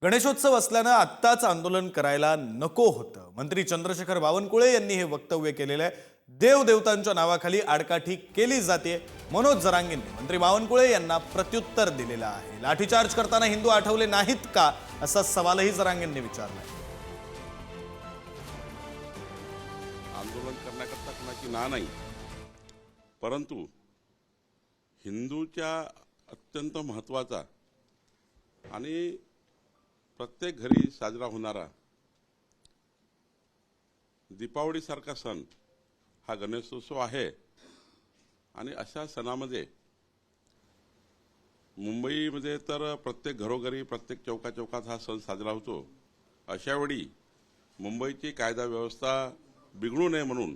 गणेशोत्सव असल्यानं आत्ताच आंदोलन करायला नको होतं. मंत्री चंद्रशेखर बावनकुळे यांनी हे वक्तव्य केलेलं आहे. देवदेवतांच्या नावाखाली आडकाठी केली जाते. मनोज जरांगेंनी मंत्री बावनकुळे यांना प्रत्युत्तर दिलेलं आहे. लाठीचार्ज करताना हिंदू आठवले नाहीत का, असा सवालही जरांगेंनी विचारला. आंदोलन करण्याकरता कोणाची ना नाही, परंतु हिंदूच्या अत्यंत महत्त्वाचा आणि प्रत्येक घरी साजरा होणारा दीपावलीसारखा सण हा गणेशोत्सव आहे. आणि अशा सणामध्ये मुंबईमध्ये तर प्रत्येक घरोघरी प्रत्येक चौकाचौकात हा सण साजरा होतो. अशावेळी मुंबईची कायदा व्यवस्था बिघडू नये म्हणून,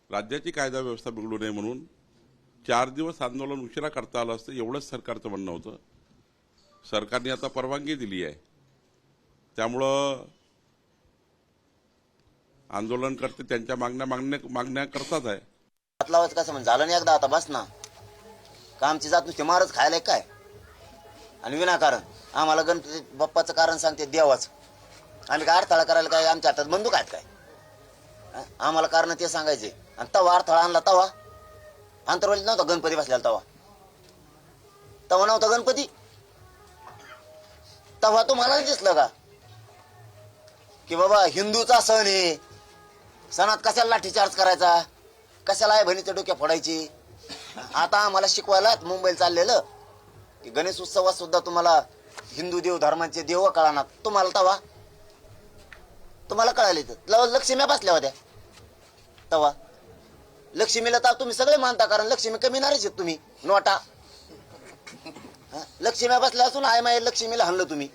राज्याची कायदा व्यवस्था बिघडू नये म्हणून 4 दिवस आंदोलन उशिरा करता आलं असतं, एवढंच सरकारचं म्हणणं होतं. सरकारने आता परवानगी दिली आहे, त्यामुळं आंदोलनकर्ते त्यांच्या मागण्या करतात आहे. लावायचं कसं म्हणजे झालं नाही एकदा, आता बस ना. का आमची जात नुसती मारच खायला काय? आणि विनाकारण आम्हाला गणपती बाप्पाचं कारण सांगते देवाचं. आम्ही काय अडथळा करायला काय? आमच्या हातात बंदूक आहेत काय? आम्हाला कारण ते सांगायचे. आणि तवा अडथळा आणला, तवा आंतरवलीत नव्हता गणपती बसलेला, तवा नव्हता गणपती. तवा तुम्हाला दिसलं का की बाबा हिंदूचा सण आहे, सणात कशाला लाठीचार्ज करायचा, कशाला आहे बहिणीच्या डोक्या फोडायची? आता आम्हाला शिकवायला मुंबईला चाललेलं की गणेश उत्सवात सुद्धा तुम्हाला हिंदू देव धर्माचे देव कळणार. तुम्हाला कळाले तर लक्ष्म्या बसल्या होत्या तवा. लक्ष्मीला तर तुम्ही सगळे मानता, कारण लक्ष्मी कमी नाहीच तुम्ही नोटा. लक्ष्म्या बसल्या असून आय माय लक्ष्मीला हाणलं तुम्ही.